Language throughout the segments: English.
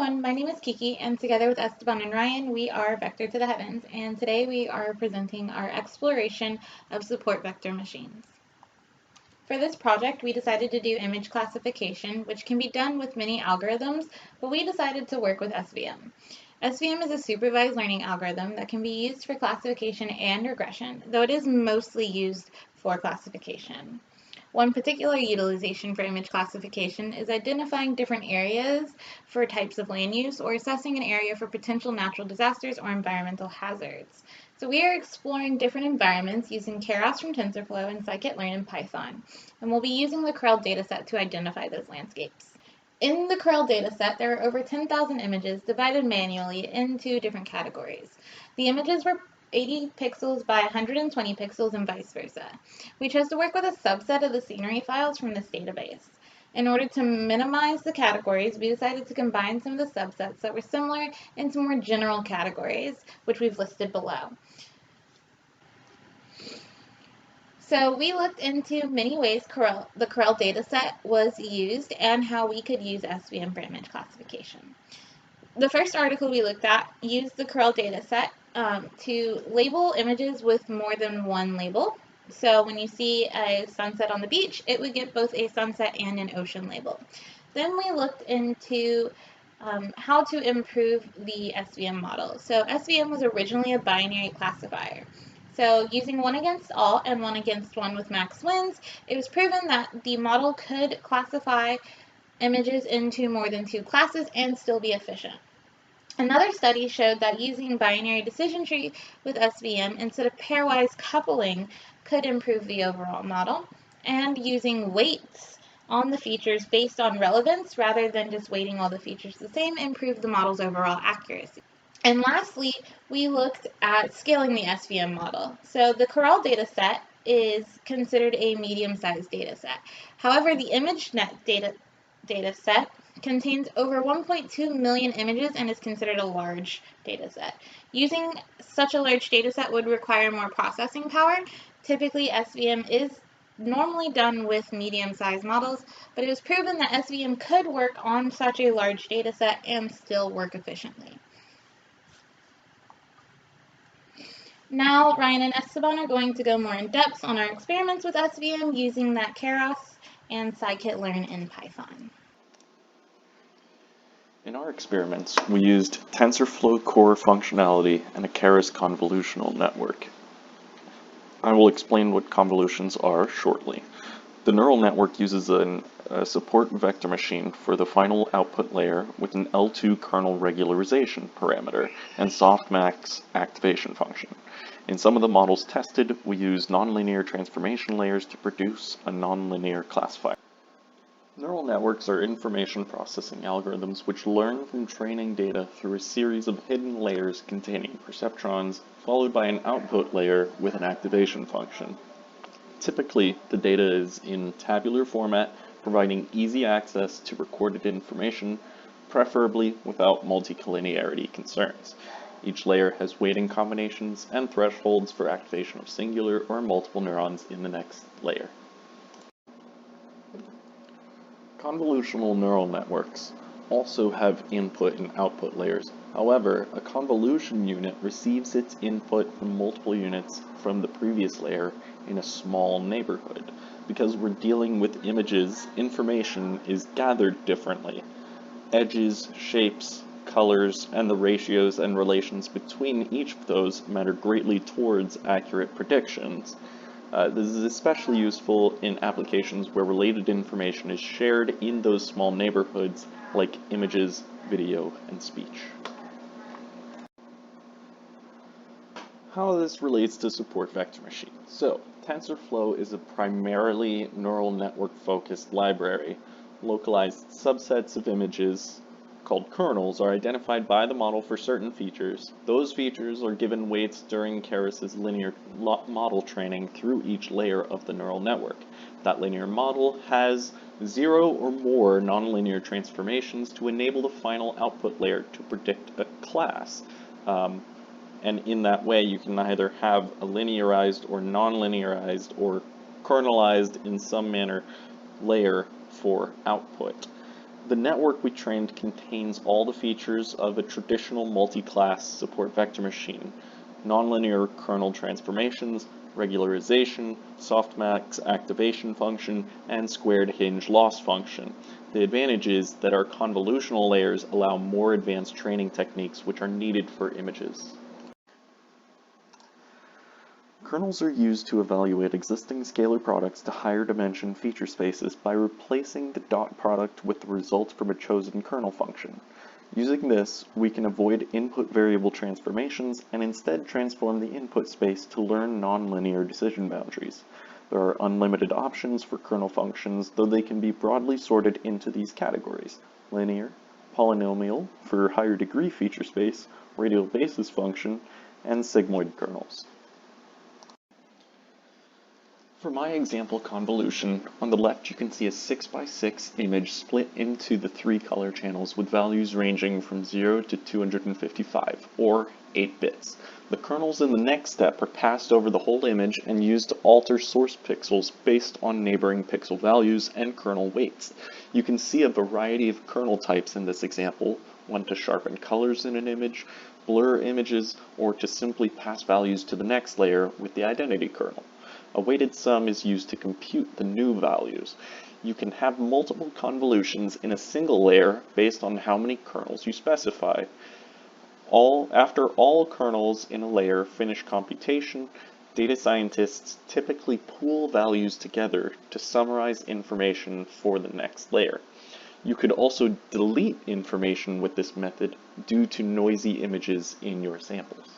everyone, my name is Kiki, and together with Esteban and Ryan, we are Vector to the Heavens, and today we are presenting our exploration of support vector machines. For this project, we decided to do image classification, which can be done with many algorithms, but we decided to work with SVM. SVM is a supervised learning algorithm that can be used for classification and regression, though it is mostly used for classification. One particular utilization for image classification is identifying different areas for types of land use or assessing an area for potential natural disasters or environmental hazards. So we are exploring different environments using Keras from TensorFlow and scikit-learn in Python, and we'll be using the Corel dataset to identify those landscapes. In the Corel dataset, there are over 10,000 images divided manually into different categories. The images were 80 pixels by 120 pixels and vice versa. We chose to work with a subset of the scenery files from this database. In order to minimize the categories, we decided to combine some of the subsets that were similar into more general categories, which we've listed below. So we looked into many ways the Corel dataset was used and how we could use SVM for image classification. The first article we looked at used the Corel dataset to label images with more than one label. So when you see a sunset on the beach, it would get both a sunset and an ocean label. Then we looked into how to improve the SVM model. So SVM was originally a binary classifier. So using 1 against all and 1 against 1 with max wins, it was proven that the model could classify images into more than 2 classes and still be efficient. Another study showed that using binary decision tree with SVM instead of pairwise coupling could improve the overall model, and using weights on the features based on relevance rather than just weighting all the features the same improved the model's overall accuracy. And lastly, we looked at scaling the SVM model. So the Corel dataset is considered a medium-sized dataset. However, the ImageNet dataset contains over 1.2 million images and is considered a large dataset. Using such a large dataset would require more processing power. Typically, SVM is normally done with medium-sized models, but it was proven that SVM could work on such a large dataset and still work efficiently. Now, Ryan and Esteban are going to go more in depth on our experiments with SVM using that Keras and scikit-learn in Python. In our experiments, we used TensorFlow core functionality and a Keras convolutional network. I will explain what convolutions are shortly. The neural network uses a support vector machine for the final output layer with an L2 kernel regularization parameter and softmax activation function. In some of the models tested, we used nonlinear transformation layers to produce a nonlinear classifier. Neural networks are information processing algorithms which learn from training data through a series of hidden layers containing perceptrons, followed by an output layer with an activation function. Typically, the data is in tabular format, providing easy access to recorded information, preferably without multicollinearity concerns. Each layer has weighting combinations and thresholds for activation of singular or multiple neurons in the next layer. Convolutional neural networks also have input and output layers. However, a convolution unit receives its input from multiple units from the previous layer in a small neighborhood. Because we're dealing with images, information is gathered differently. Edges, shapes, colors, and the ratios and relations between each of those matter greatly towards accurate predictions. This is especially useful in applications where related information is shared in those small neighborhoods like images, video, and speech. How this relates to support vector machines. So, TensorFlow is a primarily neural network focused library. Localized subsets of images called kernels are identified by the model for certain features. Those features are given weights during Keras's linear model training through each layer of the neural network. That linear model has 0 or more nonlinear transformations to enable the final output layer to predict a class. And in that way, you can either have a linearized or non-linearized or kernelized in some manner layer for output. The network we trained contains all the features of a traditional multi-class support vector machine: nonlinear kernel transformations, regularization, softmax activation function, and squared hinge loss function. The advantage is that our convolutional layers allow more advanced training techniques which are needed for images. Kernels are used to evaluate existing scalar products to higher dimension feature spaces by replacing the dot product with the result from a chosen kernel function. Using this, we can avoid input variable transformations and instead transform the input space to learn nonlinear decision boundaries. There are unlimited options for kernel functions, though they can be broadly sorted into these categories: linear, polynomial for higher degree feature space, radial basis function, and sigmoid kernels. For my example convolution, on the left you can see a 6x6 image split into the 3 color channels with values ranging from 0 to 255, or 8 bits. The kernels in the next step are passed over the whole image and used to alter source pixels based on neighboring pixel values and kernel weights. You can see a variety of kernel types in this example: one to sharpen colors in an image, blur images, or to simply pass values to the next layer with the identity kernel. A weighted sum is used to compute the new values. You can have multiple convolutions in a single layer based on how many kernels you specify. After all kernels in a layer finish computation, data scientists typically pool values together to summarize information for the next layer. You could also delete information with this method due to noisy images in your samples.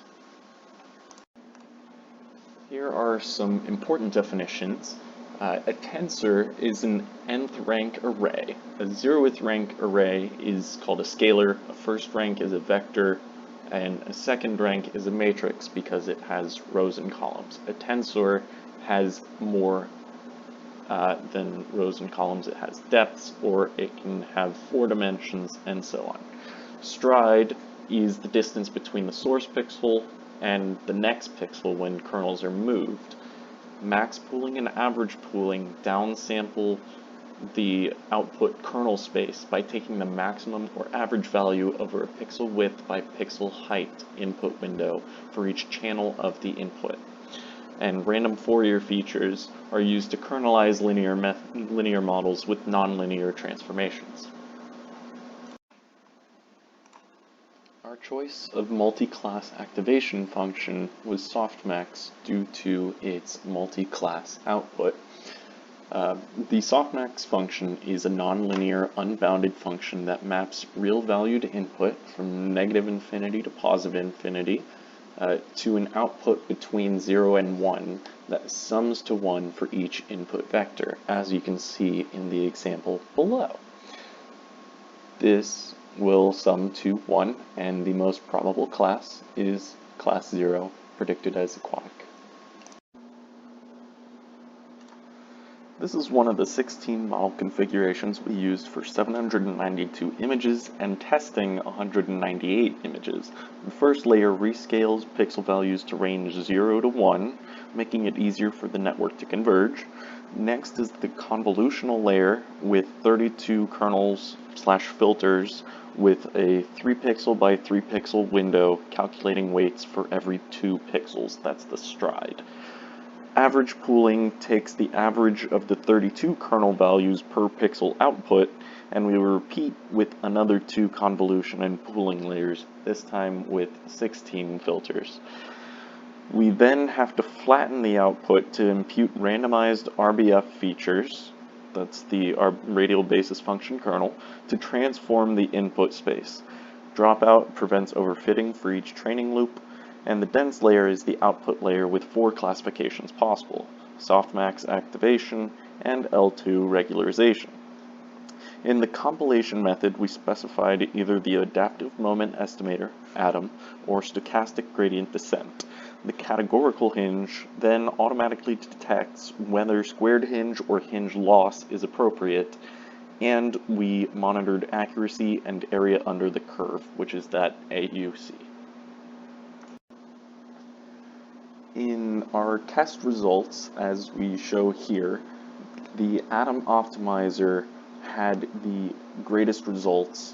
Here are some important definitions. A tensor is an nth rank array. A 0th rank array is called a scalar, a first rank is a vector, and a second rank is a matrix because it has rows and columns. A tensor has more than rows and columns. It has depths, or it can have 4 dimensions, and so on. Stride is the distance between the source pixel and the next pixel when kernels are moved. Max pooling and average pooling downsample the output kernel space by taking the maximum or average value over a pixel width by pixel height input window for each channel of the input. And random Fourier features are used to kernelize linear models with nonlinear transformations. Our choice of multi-class activation function was softmax due to its multi-class output. The softmax function is a nonlinear, unbounded function that maps real valued input from negative infinity to positive infinity to an output between 0 and 1 that sums to 1 for each input vector, as you can see in the example below. This will sum to 1, and the most probable class is class 0, predicted as aquatic. This is one of the 16 model configurations we used for 792 images and testing 198 images. The first layer rescales pixel values to range 0 to 1, making it easier for the network to converge. Next is the convolutional layer with 32 kernels/filters with a 3 pixel by 3 pixel window calculating weights for every 2 pixels. That's the stride. Average pooling takes the average of the 32 kernel values per pixel output, and we repeat with another 2 convolution and pooling layers, this time with 16 filters. We then have to flatten the output to impute randomized RBF features, that's the radial basis function kernel, to transform the input space. Dropout prevents overfitting for each training loop, and the dense layer is the output layer with 4 classifications possible: softmax activation and L2 regularization. In the compilation method, we specified either the adaptive moment estimator, ATOM, or stochastic gradient descent. The categorical hinge then automatically detects whether squared hinge or hinge loss is appropriate, and we monitored accuracy and area under the curve, which is that AUC. In our test results, as we show here, the ATOM optimizer had the greatest results,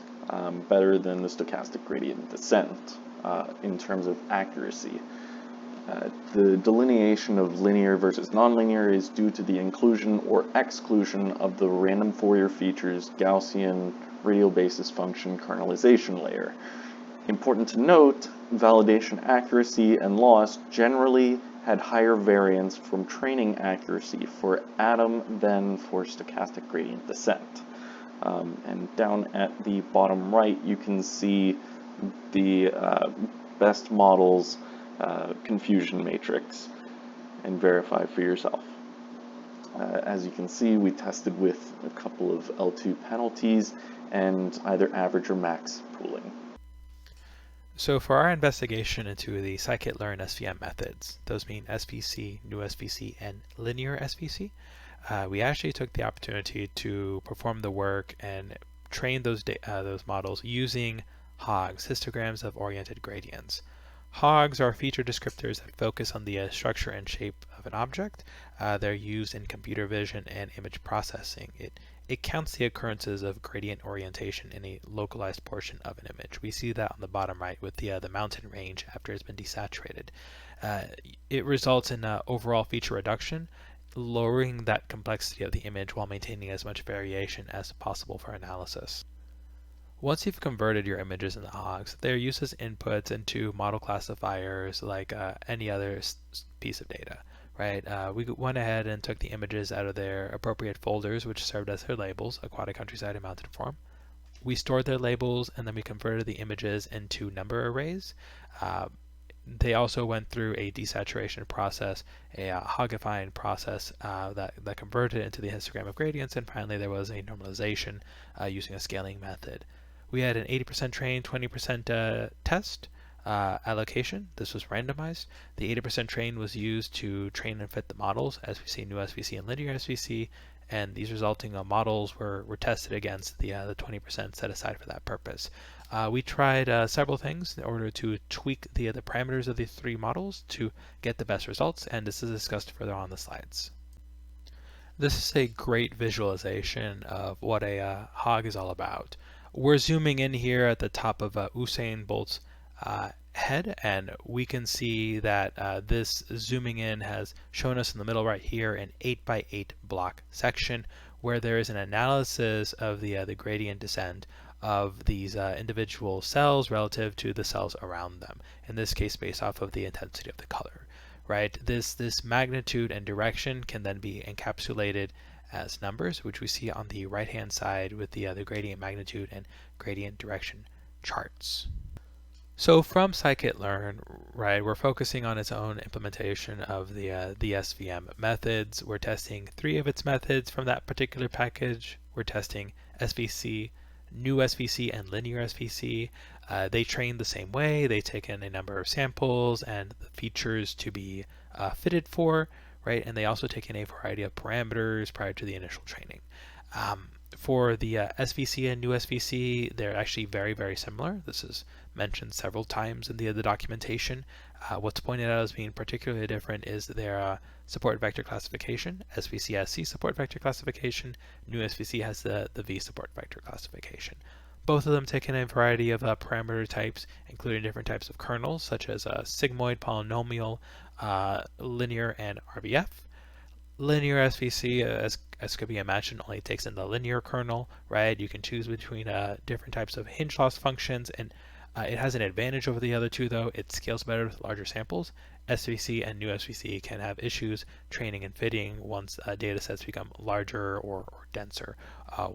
better than the stochastic gradient descent in terms of accuracy. The delineation of linear versus nonlinear is due to the inclusion or exclusion of the random Fourier features Gaussian radial basis function kernelization layer. Important to note, validation accuracy and loss generally had higher variance from training accuracy for atom than for stochastic gradient descent. And down at the bottom right, you can see the best models confusion matrix and verify for yourself. As you can see, we tested with a couple of L2 penalties and either average or max pooling. So for our investigation into the scikit-learn SVM methods, those being SVC, new SVC, and linear SVC, we actually took the opportunity to perform the work and train those models using HOGs, histograms of oriented gradients. HOGs are feature descriptors that focus on the structure and shape of an object. They're used in computer vision and image processing. It counts the occurrences of gradient orientation in a localized portion of an image. We see that on the bottom right with the mountain range after it's been desaturated. It results in overall feature reduction, lowering that complexity of the image while maintaining as much variation as possible for analysis. Once you've converted your images into HOGs, they're used as inputs into model classifiers like any other piece of data, right? We went ahead and took the images out of their appropriate folders, which served as their labels, aquatic, countryside, and mountain form. We stored their labels, and then we converted the images into number arrays. They also went through a desaturation process, a hogifying process that converted it into the histogram of gradients, and finally there was a normalization using a scaling method. We had an 80% train, 20% test allocation. This was randomized. The 80% train was used to train and fit the models, as we see new SVC and linear SVC, and these resulting models were tested against the 20% set aside for that purpose. We tried several things in order to tweak the parameters of the three models to get the best results, and this is discussed further on the slides. This is a great visualization of what a HOG is all about. We're zooming in here at the top of Usain Bolt's head, and we can see that this zooming in has shown us in the middle right here an 8x8 block section where there is an analysis of the gradient descent of these individual cells relative to the cells around them, in this case based off of the intensity of the color. Right? This magnitude and direction can then be encapsulated as numbers, which we see on the right-hand side with the gradient magnitude and gradient direction charts. So from scikit-learn, right, we're focusing on its own implementation of the SVM methods. We're testing 3 of its methods from that particular package. We're testing SVC, new SVC, and linear SVC. They train the same way. They take in a number of samples and the features to be fitted for, right? And they also take in a variety of parameters prior to the initial training. For the SVC and new SVC, they're actually very, very similar. This is mentioned several times in the documentation. What's pointed out as being particularly different is their support vector classification. SVC has C support vector classification. New SVC has the V support vector classification. Both of them take in a variety of parameter types, including different types of kernels, such as sigmoid, polynomial, linear, and RBF. Linear SVC, as could be imagined, only takes in the linear kernel, right? You can choose between different types of hinge loss functions, and it has an advantage over the other two, though. It scales better with larger samples. SVC and new SVC can have issues training and fitting once data sets become larger or denser,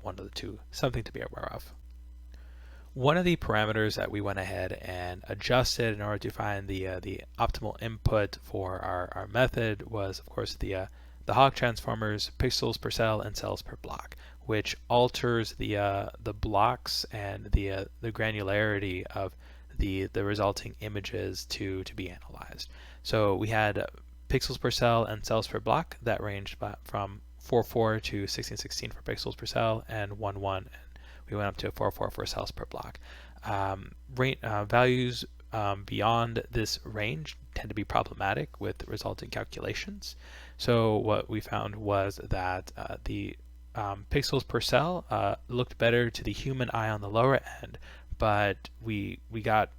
one of the two, something to be aware of. One of the parameters that we went ahead and adjusted in order to find the optimal input for our method was, of course, the HOG transformers, pixels per cell, and cells per block, which alters the blocks and the granularity of the resulting images to be analyzed. So we had pixels per cell and cells per block that ranged from 4.4 to 16.16 for pixels per cell and 1.1, and we went up to 4.4 for cells per block. Values beyond this range tend to be problematic with resulting calculations. So what we found was that the pixels per cell looked better to the human eye on the lower end, but we got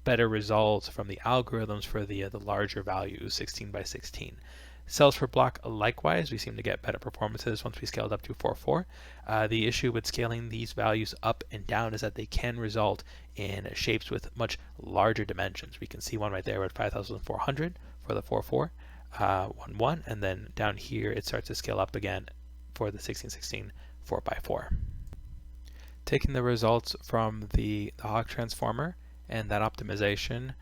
better results from the algorithms for the larger values, 16 by 16. Cells per block, likewise, we seem to get better performances once we scaled up to 4.4. The issue with scaling these values up and down is that they can result in shapes with much larger dimensions. We can see one right there at 5,400 for the 4.4, 1.1, and then down here it starts to scale up again for the 1616 4x4. Taking the results from the Hawk transformer and that optimization,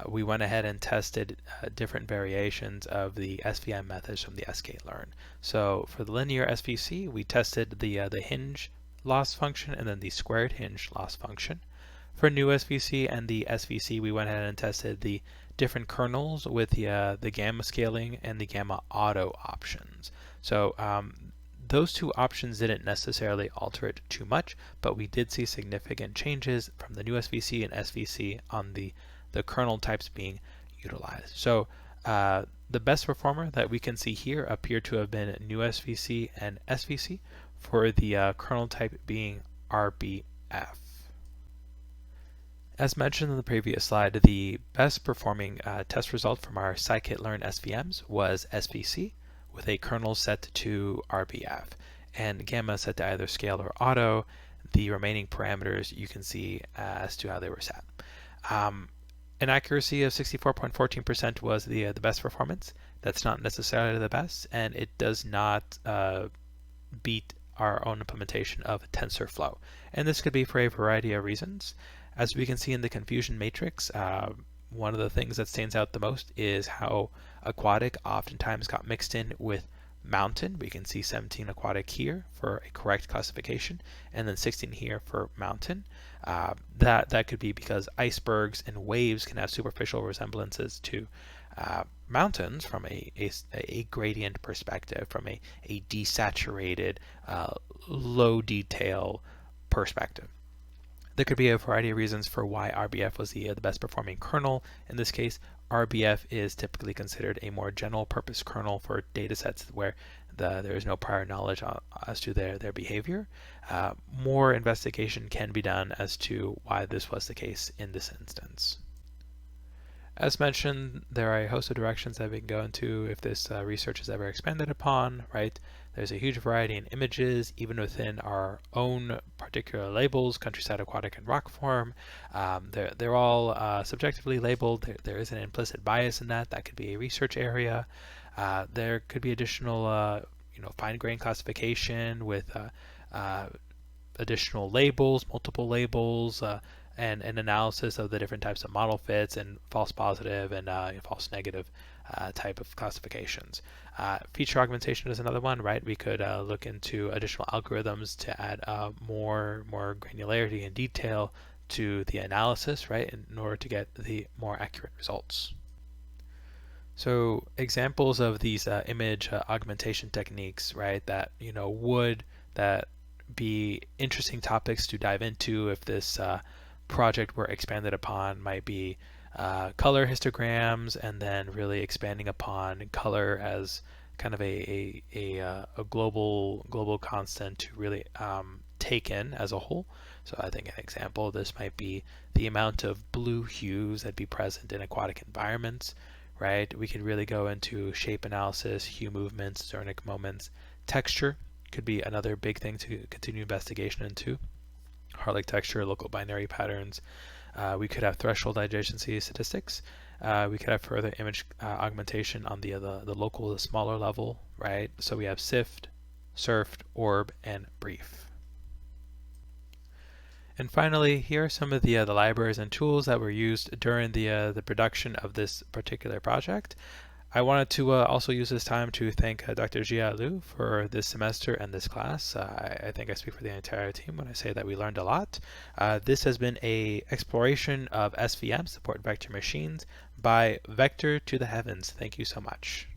we went ahead and tested different variations of the SVM methods from the sklearn. So for the linear SVC, we tested the hinge loss function and then the squared hinge loss function. For new SVC and the SVC, we went ahead and tested the different kernels with the gamma scaling and the gamma auto options. So those two options didn't necessarily alter it too much, but we did see significant changes from the new SVC and SVC on the kernel types being utilized. So the best performer that we can see here appear to have been new SVC and SVC for the kernel type being RBF. As mentioned in the previous slide, the best performing test result from our scikit-learn SVMs was SVC with a kernel set to RBF and gamma set to either scale or auto. The remaining parameters you can see as to how they were set. An accuracy of 64.14% was the best performance. That's not necessarily the best, and it does not beat our own implementation of TensorFlow. And this could be for a variety of reasons. As we can see in the confusion matrix, one of the things that stands out the most is how aquatic oftentimes got mixed in with mountain. We can see 17 aquatic here for a correct classification, and then 16 here for mountain. That could be because icebergs and waves can have superficial resemblances to mountains from a gradient perspective, from a desaturated, low detail perspective. There could be a variety of reasons for why RBF was the best performing kernel. In this case, RBF is typically considered a more general purpose kernel for datasets where there is no prior knowledge as to their behavior. More investigation can be done as to why this was the case in this instance. As mentioned, there are a host of directions that we can go into if this research is ever expanded upon, right? There's a huge variety in images, even within our own particular labels, countryside, aquatic, and rock form. They're all subjectively labeled. There is an implicit bias in that. That could be a research area. There could be additional, fine-grained classification with additional labels, multiple labels, and an analysis of the different types of model fits and false positive and false negative type of classifications. Feature augmentation is another one, right? We could look into additional algorithms to add more granularity and detail to the analysis, right, in order to get the more accurate results. So examples of these image augmentation techniques, right, that would be interesting topics to dive into if this project were expanded upon might be color histograms, and then really expanding upon color as kind of a global constant to really take in as a whole. So I think an example of this might be the amount of blue hues that be present in aquatic environments, right? We could really go into shape analysis, hue movements, zernic moments. Texture could be another big thing to continue investigation into. Hartley texture, local binary patterns. We could have threshold adjacency statistics. We could have further image augmentation on the local, the smaller level, right? So we have SIFT, SURFT, ORB, and BRIEF. And finally, here are some of the libraries and tools that were used during the production of this particular project. I wanted to also use this time to thank Dr. Jia Liu for this semester and this class. I think I speak for the entire team when I say that we learned a lot. This has been an exploration of SVM, support vector machines, by Vector to the Heavens. Thank you so much.